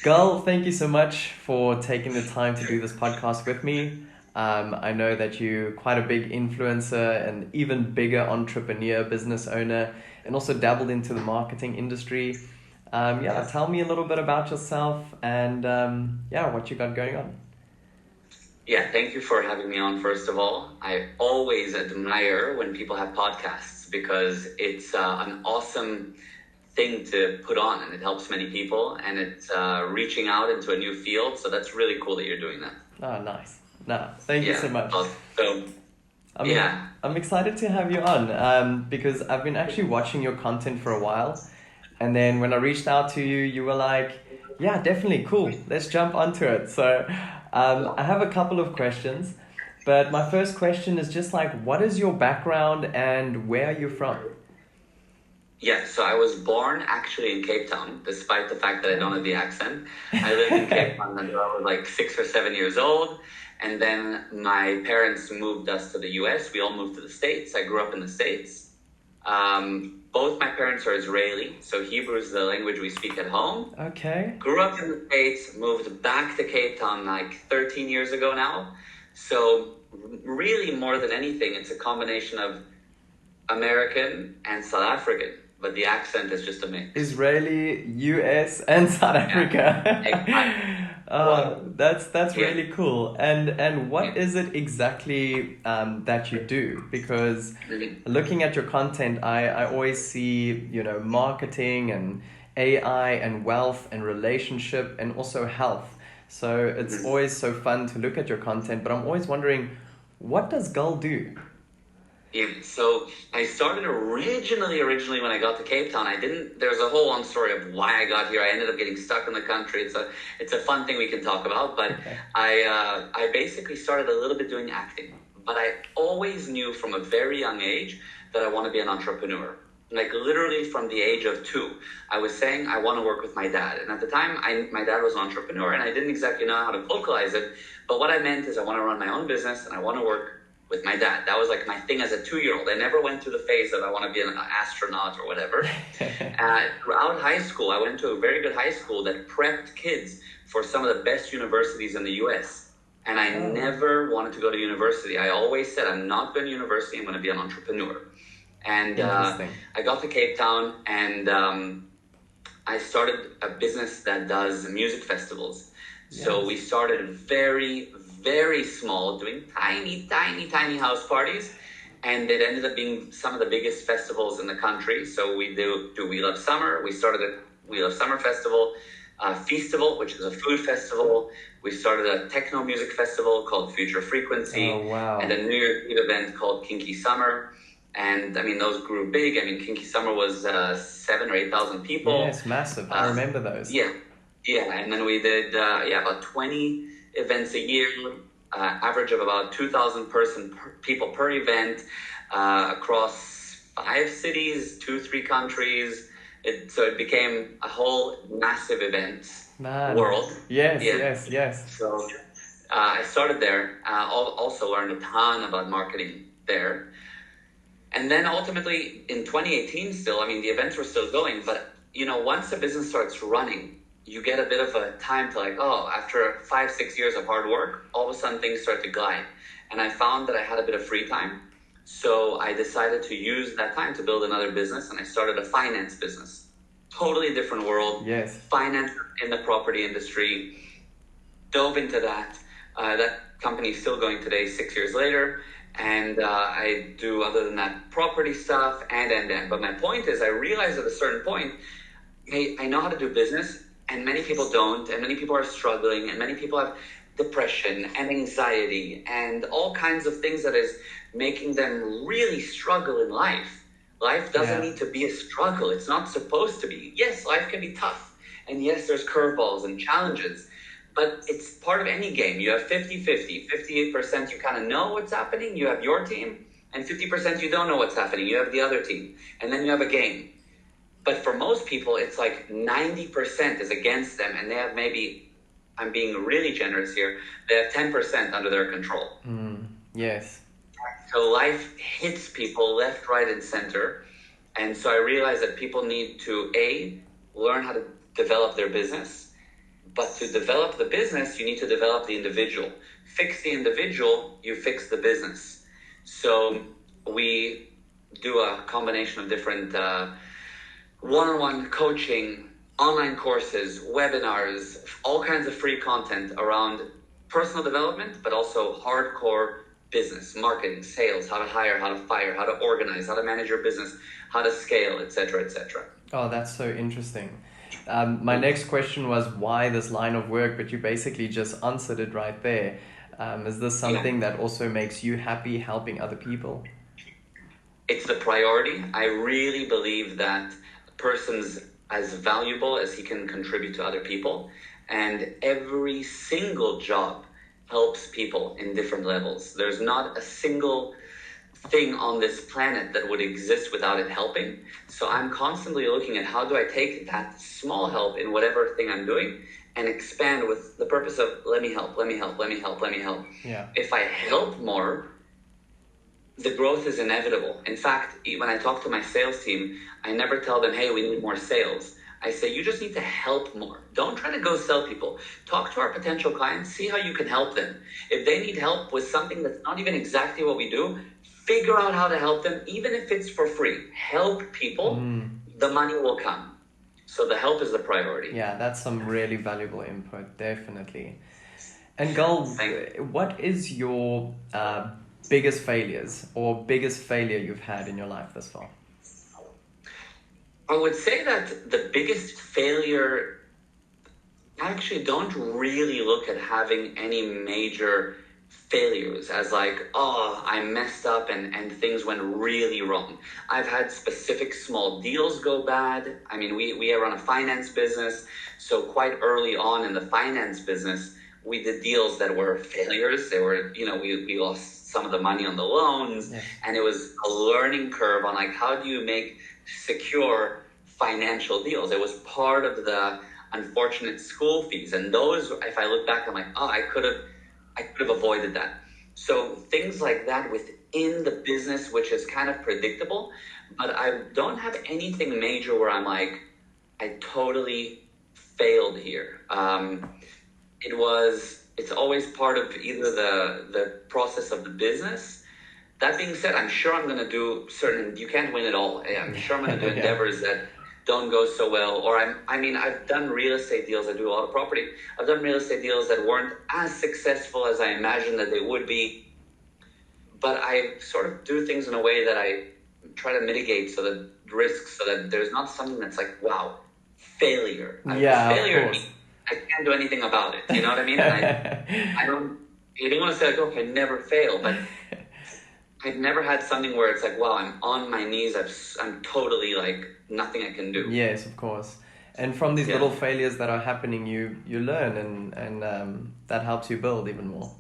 Gull, thank you so much for taking the time to do this podcast with me. I know that you're quite a big influencer and even bigger entrepreneur, business owner, and also dabbled into the marketing industry. Yeah, tell me a little bit about yourself and yeah, what you got going on. Yeah, thank you for having me on, first of all. I always admire when people have podcasts because it's an awesome thing to put on and it helps many people and it's reaching out into a new field. So that's really cool that you're doing that. Oh, nice. No, thank you Yeah. so much. So, yeah. I'm excited to have you on because I've been actually watching your content for a while. And then when I reached out to you, you were like, yeah, definitely, cool. Let's jump onto it. So I have a couple of questions. But my first question is just like, what is your background and where are you from? Yeah, so I was born actually in Cape Town, despite the fact that I don't have the accent. I lived in Cape Town until I was like 6 or 7 years old. And then my parents moved us to the US. We all moved to the States. I grew up in the States. Both my parents are Israeli, so Hebrew is the language we speak at home. Okay. Grew up in the States, moved back to Cape Town like 13 years ago now. So really more than anything, it's a combination of American and South African, but the accent is just a mix. Israeli, US, and South Africa. Exactly. That's Yeah. really cool. And what Yeah. is it exactly that you do? Because Mhm. looking at your content, I always see, marketing and AI and wealth and relationship and also health. So it's Mhm. always so fun to look at your content, but I'm always wondering, what does Gull do? Yeah, so I started originally when I got to Cape Town. There's a whole long story of why I got here. I ended up getting stuck in the country. It's a fun thing we can talk about, but Okay. I basically started a little bit doing acting, but I always knew from a very young age that I want to be an entrepreneur. Like literally from the age of 2, I was saying I want to work with my dad. And at the time, my dad was an entrepreneur and I didn't exactly know how to vocalize it. But what I meant is I want to run my own business and I want to work with my dad. That was like my thing as a 2-year-old. I never went through the phase of I want to be an astronaut or whatever. Throughout high school, I went to a very good high school that prepped kids for some of the best universities in the US. And I never wanted to go to university. I always said, I'm not going to university, I'm going to be an entrepreneur. And Interesting. I got to Cape Town and I started a business that does music festivals. So Yes. we started very, very small, doing tiny house parties. And it ended up being some of the biggest festivals in the country. So we do We Love Summer. We started a We Love Summer festival, Feastival, which is a food festival. We started a techno music festival called Future Frequency. Oh, wow. And a New Year's Eve event called Kinky Summer. And I mean, those grew big. I mean, Kinky Summer was 7,000 or 8,000 people. Yes, massive. I remember those. Yeah. And then we did about 20 events a year, average of about 2,000 people per event, across 5 cities, 2-3 countries. So it became a whole massive event Man. world. Yes, Yeah. yes. So I started there. Also learned a ton about marketing there. And then ultimately in 2018 still, I mean, the events were still going, but once the business starts running, you get a bit of a time to after 5-6 years of hard work, all of a sudden things start to glide. And I found that I had a bit of free time. So I decided to use that time to build another business and I started a finance business. Totally different world. Yes. Finance in the property industry. Dove into that. That company is still going today, 6 years later. And I do, other than that, property stuff and. But my point is, I realized at a certain point, hey, I know how to do business, and many people don't, and many people are struggling, and many people have depression and anxiety and all kinds of things that is making them really struggle in life. Life doesn't need to be a struggle. It's not supposed to be. Yes, life can be tough. And yes, there's curveballs and challenges. But it's part of any game. You have 50-50. 58% you kind of know what's happening. You have your team. And 50% you don't know what's happening. You have the other team. And then you have a game. But for most people, it's like 90% is against them. And they have maybe, I'm being really generous here, they have 10% under their control. Yes. So life hits people left, right, and center. And so I realized that people need to, A, learn how to develop their business, But to develop the business, you need to develop the individual. Fix the individual, you fix the business. So we do a combination of different one-on-one coaching, online courses, webinars, all kinds of free content around personal development, but also hardcore business, marketing, sales, how to hire, how to fire, how to organize, how to manage your business, how to scale, etc., etc. Oh, that's so interesting. My next question was why this line of work, but you basically just answered it right there. Is this something that also makes you happy helping other people? It's the priority. I really believe that a person's as valuable as he can contribute to other people, and every single job helps people in different levels. There's not a single thing on this planet that would exist without it helping. So I'm constantly looking at how do I take that small help in whatever thing I'm doing and expand with the purpose of let me help, let me help, let me help, let me help. Yeah. If I help more, the growth is inevitable. In fact, when I talk to my sales team, I never tell them, hey, we need more sales. I say, you just need to help more. Don't try to go sell people. Talk to our potential clients, see how you can help them. If they need help with something that's not even exactly what we do, figure out how to help them, even if it's for free. Help people, the money will come. So the help is the priority. Yeah, that's some really valuable input, definitely. And Gul, what is your biggest failures or biggest failure you've had in your life thus far? I would say that the biggest failure, I actually don't really look at having any major failures as like, oh, I messed up and things went really wrong. I've had specific small deals go bad. I mean, we run a finance business. So quite early on in the finance business, we did deals that were failures. They were, we lost some of the money on the loans. Yes. And it was a learning curve on like, how do you make secure financial deals? It was part of the unfortunate school fees. And those, if I look back, I'm like, oh, I could have avoided that. So things like that within the business, which is kind of predictable, but I don't have anything major where I'm like, I totally failed here. It's always part of either the process of the business. That being said, I'm sure I'm going to do you can't win it all. I'm sure I'm going to do endeavors that don't go so well. Or I've done real estate deals. I do a lot of property. I've done real estate deals that weren't as successful as I imagined that they would be. But I sort of do things in a way that I try to mitigate so that risks, so that there's not something that's like, wow, failure. Failure, of course. I can't do anything about it. You know what I mean? And I don't. You don't want to say like, okay, never fail, but I've never had something where it's like, wow, I'm on my knees. I'm totally like nothing I can do. Yes, of course. And from these little failures that are happening, you learn and that helps you build even more.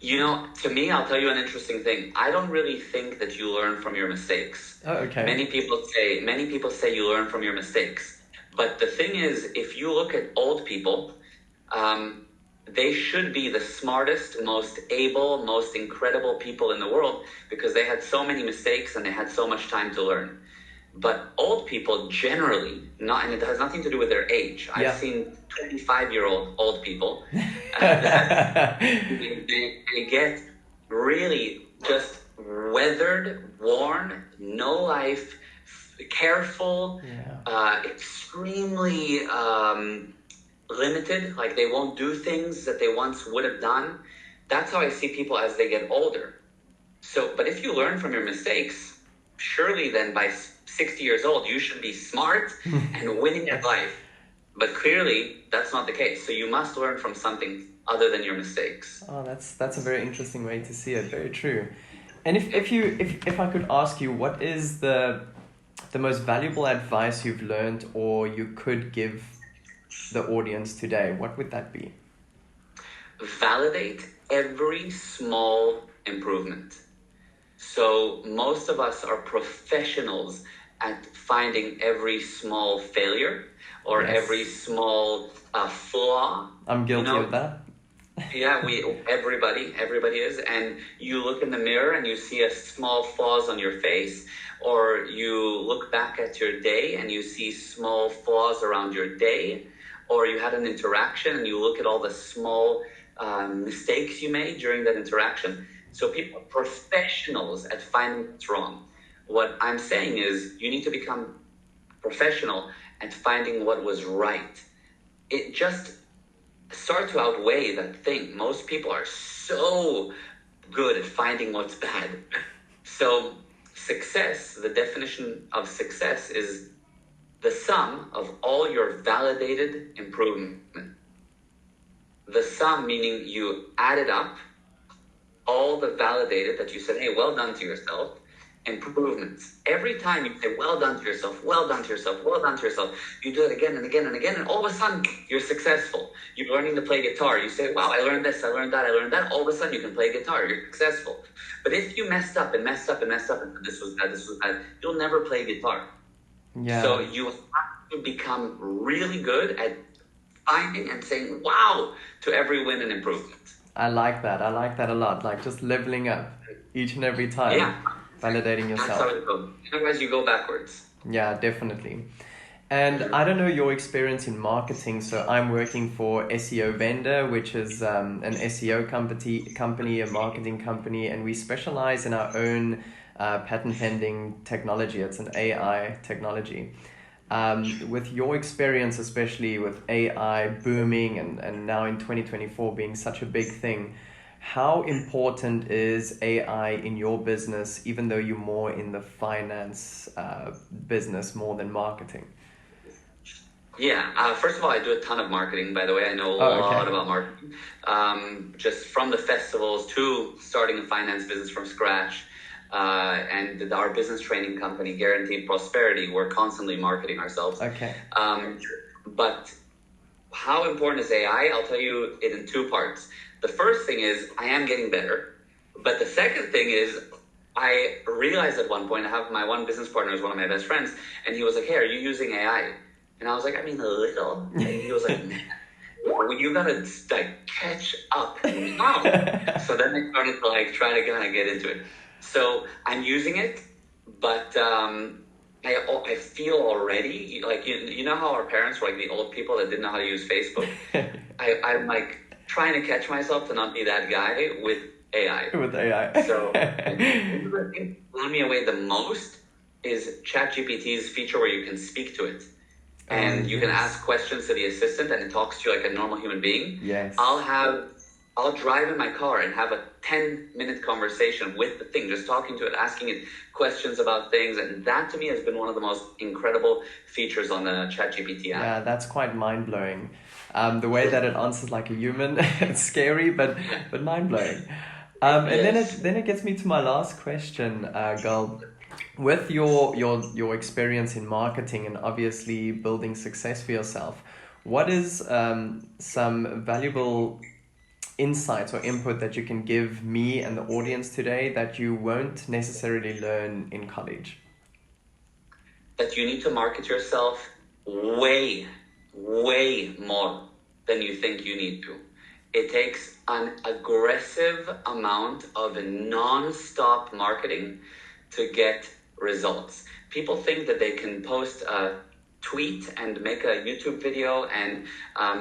To me, I'll tell you an interesting thing. I don't really think that you learn from your mistakes. Oh, okay. Many people say you learn from your mistakes. But the thing is, if you look at old people, they should be the smartest, most able, most incredible people in the world because they had so many mistakes and they had so much time to learn. But old people generally, and it has nothing to do with their age. Yeah. I've seen 25-year-old old people. They get really just weathered, worn, no life, careful, extremely limited, like they won't do things that they once would have done. That's how I see people as they get older. So, but if you learn from your mistakes, surely then by 60 years old, you should be smart and winning at life. But clearly, that's not the case. So you must learn from something other than your mistakes. Oh, that's a very interesting way to see it. Very true. And if I could ask you, what is the most valuable advice you've learned or you could give the audience today, what would that be? Validate every small improvement. So most of us are professionals at finding every small failure or every small flaw. I'm guilty of that. Yeah, everybody is. And you look in the mirror and you see a small flaws on your face, or you look back at your day and you see small flaws around your day, or you had an interaction and you look at all the small mistakes you made during that interaction. So people are professionals at finding what's wrong. What I'm saying is you need to become professional at finding what was right. It just starts to outweigh that thing. Most people are so good at finding what's bad. So success, the definition of success is the sum of all your validated improvement. The sum meaning you added up all the validated that you said, hey, well done to yourself, improvements. Every time you say, well done to yourself, well done to yourself, well done to yourself, you do it again and again and again, and all of a sudden you're successful. You're learning to play guitar. You say, wow, I learned this, I learned that, I learned that. All of a sudden you can play guitar. You're successful. But if you messed up and messed up and messed up and said, this was bad, you'll never play guitar. Yeah. So you have to become really good at finding and saying, wow, to every win and improvement. I like that a lot. Like just leveling up each and every time. Yeah. Validating yourself. That's how it goes. Otherwise, you go backwards. Yeah, definitely. And I don't know your experience in marketing. So I'm working for SEO Vendor, which is an SEO company, a marketing company, and we specialize in our own patent pending technology. It's an AI technology. With your experience, especially with AI booming and now in 2024 being such a big thing, how important is AI in your business, even though you're more in the finance business more than marketing? Yeah, first of all, I do a ton of marketing, by the way. I know a lot about marketing. Just from the festivals to starting a finance business from scratch. And our business training company, Guaranteed Prosperity, we're constantly marketing ourselves. Okay. But how important is AI? I'll tell you it in two parts. The first thing is I am getting better. But the second thing is I realized at one point, I have my one business partner is one of my best friends, and he was like, hey, are you using AI? And I was like, I mean, a little. And he was like, man, you gotta like catch up now. So then I started to try to kind of get into it. So I'm using it, but I feel already like you know how our parents were like the old people that didn't know how to use Facebook. I'm like trying to catch myself to not be that guy with AI. With AI. So the thing that blew me away the most is ChatGPT's feature where you can speak to it. And you can ask questions to the assistant and it talks to you like a normal human being. Yes. I'll drive in my car and have a 10-minute conversation with the thing, just talking to it, asking it questions about things. And that to me has been one of the most incredible features on the ChatGPT app. Yeah, that's quite mind-blowing. The way that it answers like a human, it's scary, but mind-blowing. And then it gets me to my last question, Gal. With your experience in marketing and obviously building success for yourself, what is some valuable insights or input that you can give me and the audience today that you won't necessarily learn in college? That you need to market yourself way, way more than you think you need to. It takes an aggressive amount of non-stop marketing to get results. People think that they can post a tweet and make a YouTube video and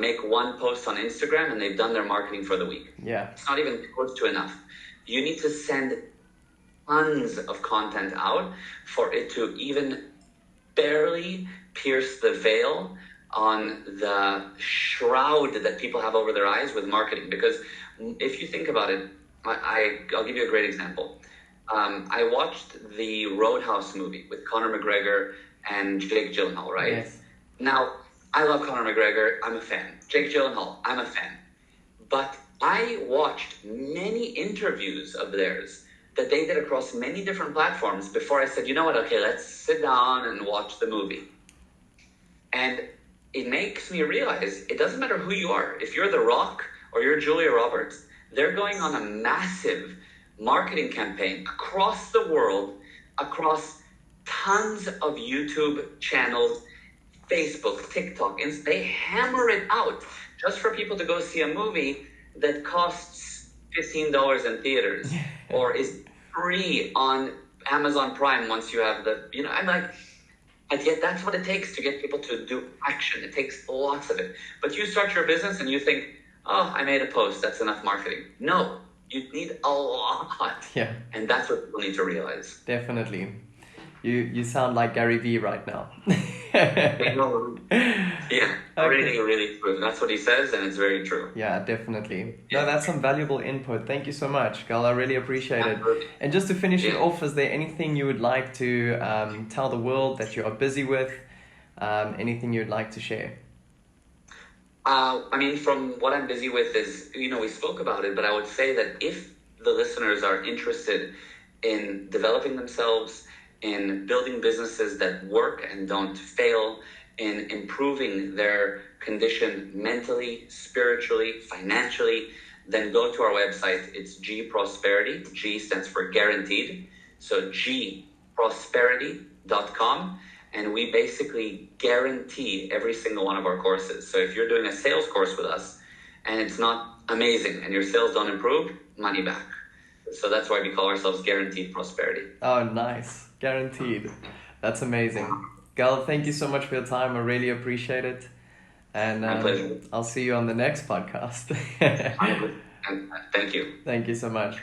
make one post on Instagram and they've done their marketing for the week. Yeah. It's not even close to enough. You need to send tons of content out for it to even barely pierce the veil on the shroud that people have over their eyes with marketing. Because if you think about it, I'll give you a great example. I watched the Roadhouse movie with Conor McGregor and Jake Gyllenhaal, right? Yes. Now, I love Conor McGregor. I'm a fan. Jake Gyllenhaal, I'm a fan. But I watched many interviews of theirs that they did across many different platforms before I said, you know what, okay, let's sit down and watch the movie. And it makes me realize it doesn't matter who you are. If you're The Rock or you're Julia Roberts, they're going on a massive marketing campaign across the world, across tons of YouTube channels, Facebook, TikTok, and they hammer it out just for people to go see a movie that costs $15 in theaters or is free on Amazon Prime once you have I'm like, And yet that's what it takes to get people to do action. It takes lots of it. But you start your business and you think, oh, I made a post, that's enough marketing. No, you need a lot. Yeah. And that's what people need to realize. Definitely. You sound like Gary Vee right now. Yeah, Okay. really true. That's what he says, and it's very true. Yeah, definitely. No, that's some valuable input. Thank you so much, Gal. I really appreciate it. Absolutely. And just to finish it Yeah. off, is there anything you would like to tell the world that you are busy with? Anything you'd like to share? I mean, from what I'm busy with is, we spoke about it, but I would say that if the listeners are interested in developing themselves, in building businesses that work and don't fail, in improving their condition mentally, spiritually, financially, then go to our website. It's G Prosperity. G stands for guaranteed. So gprosperity.com. And we basically guarantee every single one of our courses. So if you're doing a sales course with us and it's not amazing and your sales don't improve, money back. So that's why we call ourselves Guaranteed Prosperity. Oh, nice. Guaranteed. That's amazing. Gal, thank you so much for your time. I really appreciate it. And My pleasure. I'll see you on the next podcast. And thank you. Thank you so much.